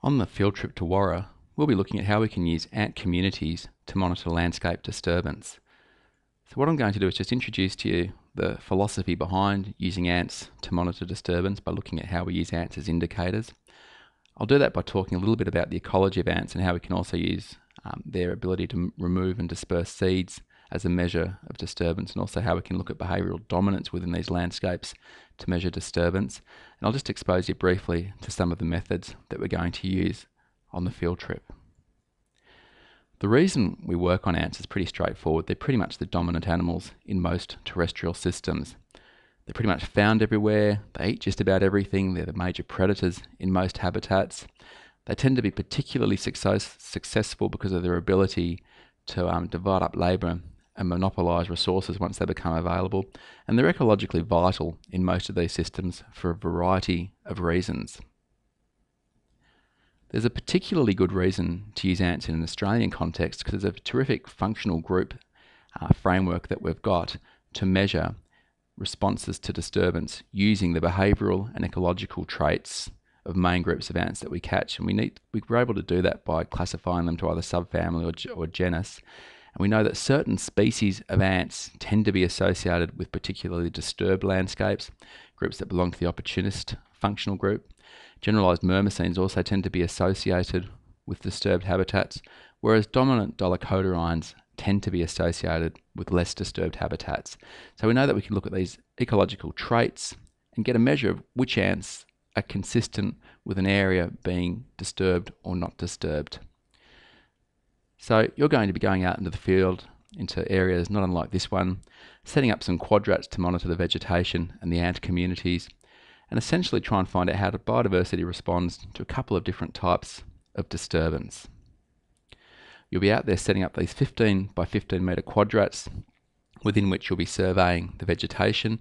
On the field trip to Warra, we'll be looking at how we can use ant communities to monitor landscape disturbance. So what I'm going to do is just introduce to you the philosophy behind using ants to monitor disturbance by looking at how we use ants as indicators. I'll do that by talking a little bit about the ecology of ants and how we can also use their ability to remove and disperse seeds as a measure of disturbance, and also how we can look at behavioural dominance within these landscapes to measure disturbance. And I'll just expose you briefly to some of the methods that we're going to use on the field trip. The reason we work on ants is pretty straightforward. They're pretty much the dominant animals in most terrestrial systems. They're pretty much found everywhere. They eat just about everything. They're the major predators in most habitats. They tend to be particularly successful because of their ability to divide up labour and monopolise resources once they become available. And they're ecologically vital in most of these systems for a variety of reasons. There's a particularly good reason to use ants in an Australian context because there's a terrific functional group framework that we've got to measure responses to disturbance using the behavioural and ecological traits of main groups of ants that we catch. And we're able to do that by classifying them to either subfamily or genus. And we know that certain species of ants tend to be associated with particularly disturbed landscapes, groups that belong to the opportunist functional group. Generalised myrmecines also tend to be associated with disturbed habitats, whereas dominant dolichoderines tend to be associated with less disturbed habitats. So we know that we can look at these ecological traits and get a measure of which ants are consistent with an area being disturbed or not disturbed. So you're going to be going out into the field, into areas not unlike this one, setting up some quadrats to monitor the vegetation and the ant communities, and essentially try and find out how the biodiversity responds to a couple of different types of disturbance. You'll be out there setting up these 15 by 15 metre quadrats within which you'll be surveying the vegetation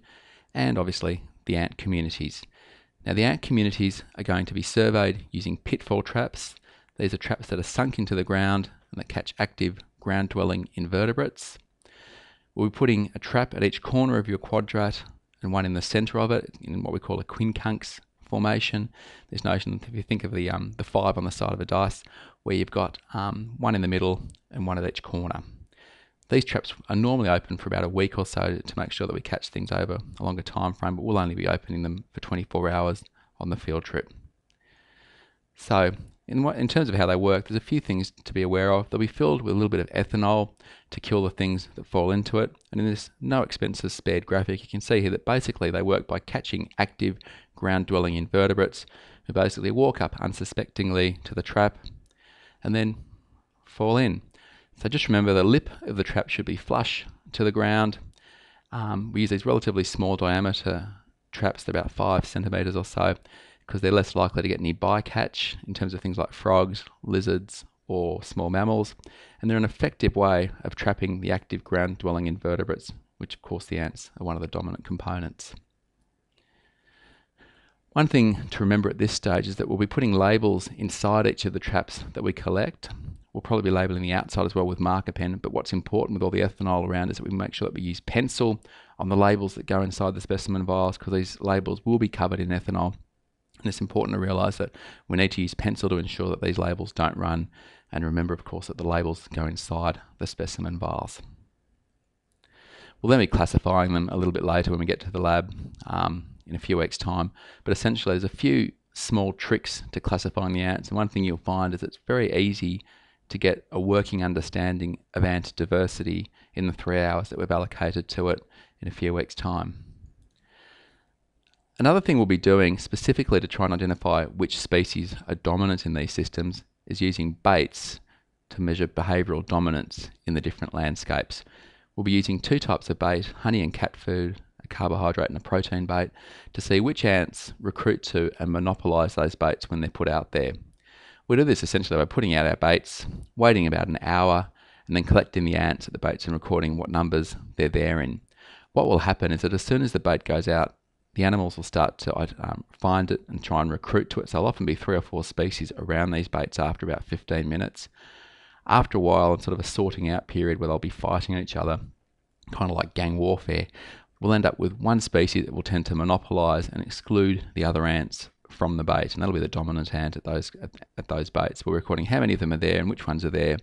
and obviously the ant communities. Now the ant communities are going to be surveyed using pitfall traps. These are traps that are sunk into the ground and that catch active ground-dwelling invertebrates. We'll be putting a trap at each corner of your quadrat and one in the centre of it in what we call a quincunx formation. This notion, if you think of the 5 on the side of a dice, where you've got one in the middle and one at each corner. These traps are normally open for about a week or so to make sure that we catch things over a longer time frame, but we'll only be opening them for 24 hours on the field trip. So in terms of how they work, there's a few things to be aware of. They'll be filled with a little bit of ethanol to kill the things that fall into it. And in this no expenses spared graphic, you can see here that basically they work by catching active ground-dwelling invertebrates who basically walk up unsuspectingly to the trap and then fall in. So just remember the lip of the trap should be flush to the ground. We use these relatively small diameter traps, they're about 5 centimetres or so, because they're less likely to get any bycatch in terms of things like frogs, lizards, or small mammals. And they're an effective way of trapping the active ground-dwelling invertebrates, which of course the ants are one of the dominant components. One thing to remember at this stage is that we'll be putting labels inside each of the traps that we collect. We'll probably be labelling the outside as well with marker pen, but what's important with all the ethanol around is that we make sure that we use pencil on the labels that go inside the specimen vials, because these labels will be covered in ethanol. And it's important to realise that we need to use pencil to ensure that these labels don't run, and remember of course that the labels go inside the specimen vials. We'll then be classifying them a little bit later when we get to the lab in a few weeks' time, but essentially there's a few small tricks to classifying the ants, and one thing you'll find is it's very easy to get a working understanding of ant diversity in the 3 hours that we've allocated to it in a few weeks' time. Another thing we'll be doing specifically to try and identify which species are dominant in these systems is using baits to measure behavioural dominance in the different landscapes. We'll be using 2 types of bait, honey and cat food, a carbohydrate and a protein bait, to see which ants recruit to and monopolise those baits when they're put out there. We do this essentially by putting out our baits, waiting about an hour, and then collecting the ants at the baits and recording what numbers they're there in. What will happen is that as soon as the bait goes out, the animals will start to find it and try and recruit to it. So there'll often be 3 or 4 species around these baits after about 15 minutes. After a while, in sort of a sorting out period where they'll be fighting each other, kind of like gang warfare, we'll end up with one species that will tend to monopolise and exclude the other ants from the bait, and that'll be the dominant ant at those baits. We're recording how many of them are there and which ones are there.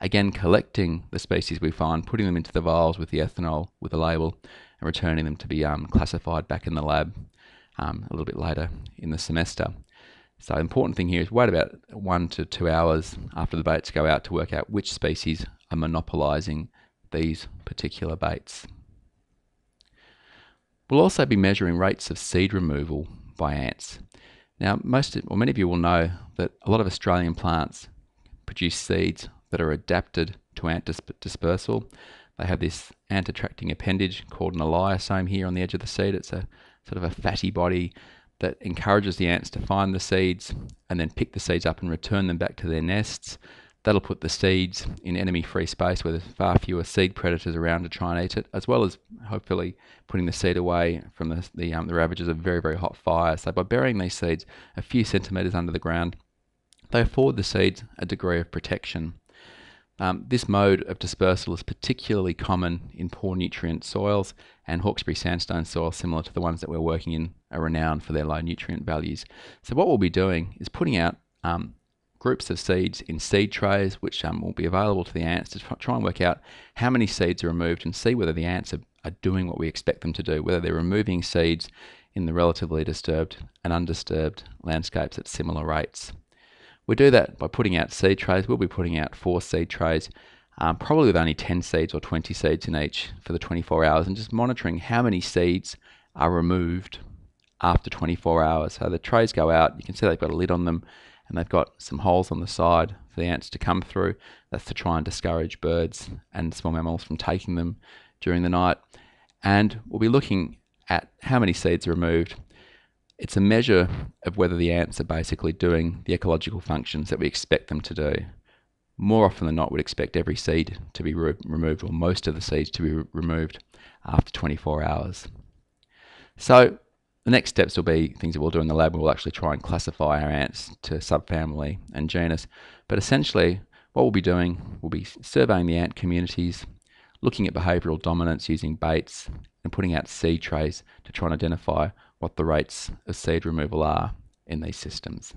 Again, collecting the species we find, putting them into the vials with the ethanol, with the label, and returning them to be classified back in the lab a little bit later in the semester. So the important thing here is wait about 1 to 2 hours after the baits go out to work out which species are monopolising these particular baits. We'll also be measuring rates of seed removal by ants. Now, many of you will know that a lot of Australian plants produce seeds that are adapted to ant dispersal. They have this ant-attracting appendage called an elaiosome here on the edge of the seed. It's a sort of a fatty body that encourages the ants to find the seeds and then pick the seeds up and return them back to their nests. That'll put the seeds in enemy-free space where there's far fewer seed predators around to try and eat it, as well as hopefully putting the seed away from the ravages of very, very hot fire. So by burying these seeds a few centimetres under the ground, they afford the seeds a degree of protection. This mode of dispersal is particularly common in poor nutrient soils, and Hawkesbury sandstone soils, similar to the ones that we're working in, are renowned for their low nutrient values. So what we'll be doing is putting out groups of seeds in seed trays, which will be available to the ants to try and work out how many seeds are removed and see whether the ants are doing what we expect them to do, whether they're removing seeds in the relatively disturbed and undisturbed landscapes at similar rates. We do that by putting out seed trays. We'll be putting out 4 seed trays, probably with only 10 seeds or 20 seeds in each for the 24 hours, and just monitoring how many seeds are removed after 24 hours. So the trays go out, you can see they've got a lid on them, and they've got some holes on the side for the ants to come through. That's to try and discourage birds and small mammals from taking them during the night. And we'll be looking at how many seeds are removed. It's a measure of whether the ants are basically doing the ecological functions that we expect them to do. More often than not, we'd expect every seed to be removed, or most of the seeds to be removed after 24 hours. So the next steps will be things that we'll do in the lab. We'll actually try and classify our ants to subfamily and genus. But essentially, what we'll be doing, we'll be surveying the ant communities, looking at behavioural dominance using baits, and putting out seed trays to try and identify what the rates of seed removal are in these systems.